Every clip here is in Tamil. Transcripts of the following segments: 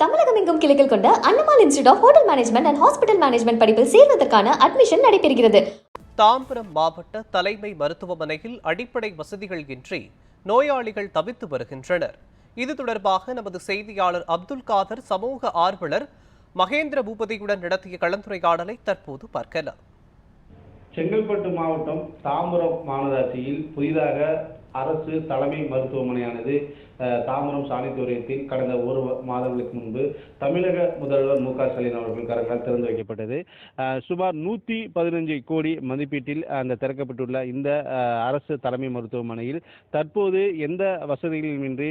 தமிழகம் எங்கும் கிளைகள் கொண்ட Annamal institute of hotel management and hospital management படிப்பில் சேர்வதற்கான அட்மிஷன் நடைபெறுகிறது. தாம்பரம் மாவட்ட தலைமை மருத்துவமனையில் அடிப்படை வசதிகள் இன்றி நோயாளிகள் தவித்து வருகின்றனர். இது தொடர்பாக நமது செய்தியாளர் அப்துல் காதர் சமூக ஆர்வலர் மகேந்திர பூபதியுடன் நடத்திய கலந்துரையாடலை தற்போது பார்க்கலாம். செங்கல்பட்டு மாவட்டம் தாம்பரம் மாநகராட்சியில் புதிதாக அரசு தலைமை மருத்துவமனையானது தாம்பரம் சானிட்டோரியத்தில் கடந்த ஒரு மாதங்களுக்கு முன்பு தமிழக முதல்வர் மு.க.ஸ்டாலின் அவர்கள் கரங்களால் திறந்து வைக்கப்பட்டது. சுமார் 115 கோடி மதிப்பீட்டில் அந்த திறக்கப்பட்டுள்ள இந்த அரசு தலைமை மருத்துவமனையில் தற்போது எந்த வசதிகளுமின்றி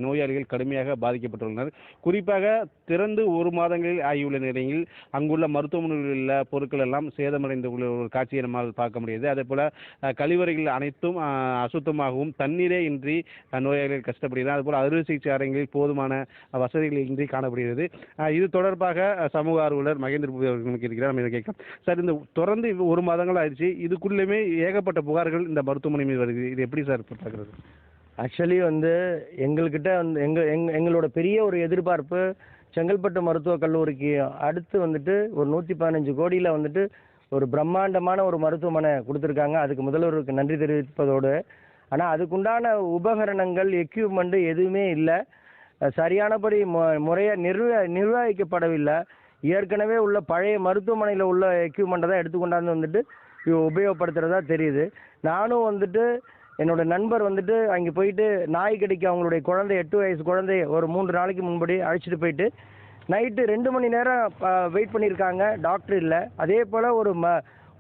நோயாளிகள் கடுமையாக பாதிக்கப்பட்டுள்ளனர். குறிப்பாக திறந்து ஒரு மாதங்களில் ஆகியுள்ள நிலையில் அங்குள்ள மருத்துவமனையில் உள்ள பொருட்கள் எல்லாம் சேதமடைந்துள்ள ஒரு காட்சியை நம்மால் பார்க்க முடியுது. அதே போல கழிவறைகள் அனைத்தும் அசுத்தமாகவும் தண்ணீரே இன்றி நோயாளிகள் கஷ்டப்படுகிறார். அதுபோல அறுவை சிகிச்சை அரங்கில் போதுமான வசதிகள் இன்றி காணப்படுகிறது. இது தொடர்பாக சமூக ஆர்வலர் மகேந்திர பூபதி அவர்களுக்கு இருக்கிறார். நம்ம இதை கேட்கலாம். சார், இந்த தொடர்ந்து ஒரு மாதங்கள் ஆயிடுச்சு, இதுக்குள்ளேயுமே ஏகப்பட்ட புகார்கள் இந்த மருத்துவமனை மீது வருது. இது எப்படி சார் பார்க்குறது? ஆக்சுவலி எங்கள்கிட்ட எங்களோட பெரிய ஒரு எதிர்பார்ப்பு செங்கல்பட்டு மருத்துவக் கல்லூரிக்கு அடுத்து ஒரு 115 கோடியில் ஒரு பிரம்மாண்டமான ஒரு மருத்துவமனை கொடுத்துருக்காங்க. அதுக்கு முதல்வருக்கு நன்றி தெரிவிப்பதோடு, ஆனால் அதுக்குண்டான உபகரணங்கள் எக்யூப்மெண்ட்டு எதுவுமே இல்லை. சரியானபடி முறையாக நிர்வகிக்கப்படவில்லை. ஏற்கனவே உள்ள பழைய மருத்துவமனையில் உள்ள எக்யூப்மெண்ட்டை தான் எடுத்துக்கொண்டாந்து உபயோகப்படுத்துகிறதா தெரியுது. நானும் என்னோட நண்பர் அங்கே போயிட்டு நாய் கடிக்கு அவங்களுடைய குழந்தை 8 வயசு குழந்தைய ஒரு 3 நாளைக்கு முன்படி அழைச்சிட்டு போயிட்டு நைட்டு 2 மணி நேரம் வெயிட் பண்ணியிருக்காங்க, டாக்டர் இல்லை. அதே போல்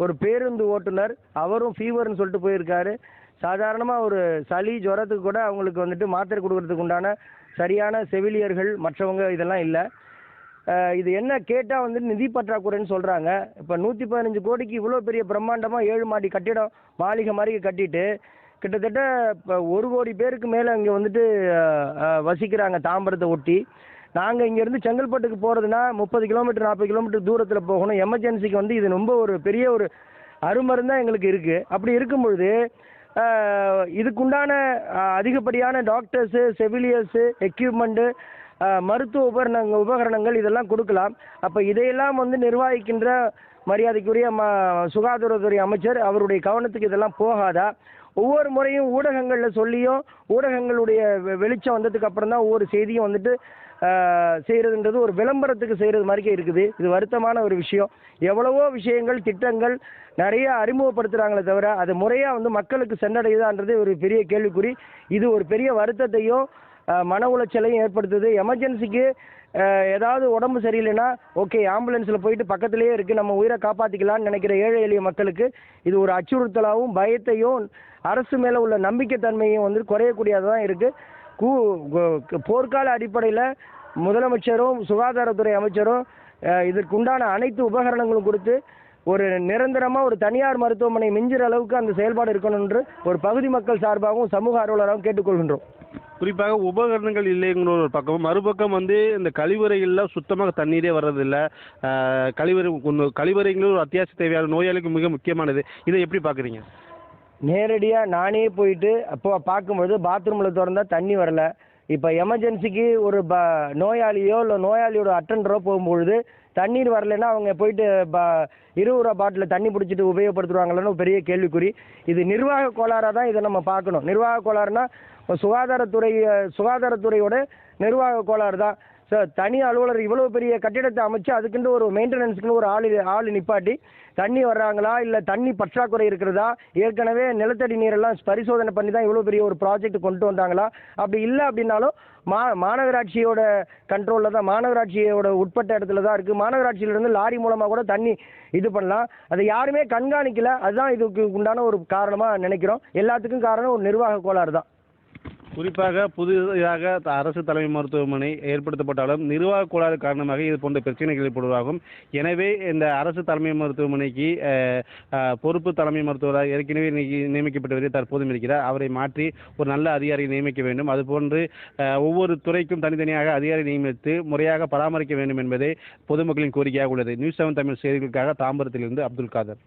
ஒரு பேருந்து ஓட்டுநர், அவரும் ஃபீவர்னு சொல்லிட்டு போயிருக்காரு. சாதாரணமாக ஒரு சளி ஜுரத்துக்கு கூட அவங்களுக்கு மாத்திரை கொடுக்கறதுக்கு உண்டான சரியான செவிலியர்கள் மற்றவங்க இதெல்லாம் இல்லை. இது என்ன கேட்டால் நிதி பற்றாக்குறைன்னு சொல்கிறாங்க. இப்போ 115 கோடிக்கு இவ்வளோ பெரிய பிரம்மாண்டமாக 7 மாடி கட்டிடம் மாளிகை மாதிரி கட்டிட்டு கிட்டத்தட்ட இப்போ 1 கோடி பேருக்கு மேலே இங்கே வசிக்கிறாங்க தாம்பரத்தை ஒட்டி. நாங்கள் இங்கேருந்து செங்கல்பட்டுக்கு போகிறதுனா 30 கிலோமீட்டர் 40 கிலோமீட்டர் தூரத்தில் போகணும். எமர்ஜென்சிக்கு இது ரொம்ப ஒரு பெரிய ஒரு அருமருந்தான் எங்களுக்கு இருக்குது. அப்படி இருக்கும் பொழுது இதுக்குண்டான அதிகப்படியான டாக்டர்ஸு, செவிலியர்ஸு, எக்யூப்மெண்ட்டு, மருத்துவ உபகரணங்கள் இதெல்லாம் கொடுக்கலாம். அப்போ இதையெல்லாம் நிர்வகிக்கின்ற மரியாதைக்குரிய சுகாதாரத்துறை அமைச்சர் அவருடைய கவனத்துக்கு இதெல்லாம் போகாதா? ஒவ்வொரு முறையும் ஊடகங்களில் சொல்லியும் ஊடகங்களுடைய வெளிச்சம் வந்ததுக்கு அப்புறம் தான் ஒவ்வொரு செய்தியும் செய்கிறதுன்றது ஒரு விளம்பரத்துக்கு செய்கிறது மாதிரிக்கே இருக்குது. இது வருத்தமான ஒரு விஷயம். எவ்வளவோ விஷயங்கள், திட்டங்கள் நிறைய அறிமுகப்படுத்துகிறாங்களே தவிர அது முறையாக மக்களுக்கு சென்றடையுதான்றது ஒரு பெரிய கேள்விக்குறி. இது ஒரு பெரிய வருத்தத்தையும் மன உளைச்சலையும் ஏற்படுத்துது. எமர்ஜென்சிக்கு ஏதாவது உடம்பு சரியில்லைன்னா ஓகே, ஆம்புலன்ஸில் போயிட்டு பக்கத்துலேயே இருக்குது, நம்ம உயிரை காப்பாற்றிக்கலான்னு நினைக்கிற ஏழை எளிய மக்களுக்கு இது ஒரு அச்சுறுத்தலாகவும் பயத்தையும் அரசு மேலே உள்ள நம்பிக்கைத்தன்மையும் குறையக்கூடியதான் இருக்குது. போர்க்கால அடிப்படையில் முதலமைச்சரும் சுகாதாரத்துறை அமைச்சரும் இதற்குண்டான அனைத்து உபகரணங்களும் கொடுத்து ஒரு நிரந்தரமாக ஒரு தனியார் மருத்துவமனை மிஞ்சிற அளவுக்கு அந்த செயல்பாடு இருக்கணும் என்று ஒரு பகுதி மக்கள் சார்பாகவும் சமூக ஆர்வலராகவும் கேட்டுக்கொள்கின்றோம். குறிப்பாக உபகரணங்கள் இல்லைங்கிற ஒரு பக்கம், மறுபக்கம் இந்த கழிவறைகளில் சுத்தமாக தண்ணீரே வர்றதில்லை. கழிவறைகளும் ஒரு அத்தியாவசிய தேவையான நோயாளிக்கு மிக முக்கியமானது. இதை எப்படி பார்க்குறீங்க? நேரடியாக நானே போயிட்டு அப்போ பார்க்கும்பொழுது பாத்ரூமில் திறந்தா தண்ணி வரல. இப்போ எமர்ஜென்சிக்கு ஒரு நோயாளியோ இல்லை நோயாளியோட அட்டெண்டரோ போகும்பொழுது தண்ணீர் வரலைன்னா அவங்க போயிட்டு 20 ரூபா பாட்டில் தண்ணி பிடிச்சிட்டு உபயோகப்படுத்துவாங்களான்னு ஒரு பெரிய கேள்விக்குறி. இது நிர்வாக கோளாறாக தான் இதை நம்ம பார்க்கணும். நிர்வாக கோளாறுனா சுகாதாரத்துறையோட நிர்வாக கோளாறு தான். சார், தனி அலுவலர் இவ்வளோ பெரிய கட்டிடத்தை அமைச்சு அதுக்குன்னு ஒரு மெயின்டெனன்ஸுக்குன்னு ஒரு ஆள் நிப்பாட்டி தண்ணி வர்றாங்களா இல்லை தண்ணி பற்றாக்குறை இருக்கிறதா, ஏற்கனவே நிலத்தடி நீரெல்லாம் பரிசோதனை பண்ணி தான் இவ்வளோ பெரிய ஒரு ப்ராஜெக்ட் கொண்டு வந்தாங்களா? அப்படி இல்லை அப்படின்னாலும் மாநகராட்சியோட கண்ட்ரோலில் தான், மாநகராட்சியோட உட்பட்ட இடத்துல தான் இருக்குது. மாநகராட்சியிலேருந்து லாரி மூலமாக கூட தண்ணி இது பண்ணலாம். அதை யாருமே கண்காணிக்கல. அதுதான் இதுக்கு உண்டான ஒரு காரணமாக நினைக்கிறோம். எல்லாத்துக்கும் காரணம் ஒரு நிர்வாக கோளாறு தான். குறிப்பாக புதிதாக அரசு தலைமை மருத்துவமனை ஏற்படுத்தப்பட்டாலும் நிர்வாக கோளாறு காரணமாக இது போன்ற பிரச்சனைகள் ஏற்படுவதாகும். எனவே இந்த அரசு தலைமை மருத்துவமனைக்கு பொறுப்பு தலைமை மருத்துவராக ஏற்கனவே நியமிக்கப்பட்டவரை தற்போதும் இருக்கிறார். அவரை மாற்றி ஒரு நல்ல அதிகாரியை நியமிக்க வேண்டும். அதுபோன்று ஒவ்வொரு துறைக்கும் தனித்தனியாக அதிகாரி நியமித்து முறையாக பராமரிக்க வேண்டும் என்பதே பொதுமக்களின் கோரிக்கையாக உள்ளது. நியூஸ் 7 தமிழ் செய்திகளுக்காக தாம்பரத்திலிருந்து அப்துல் காதர்.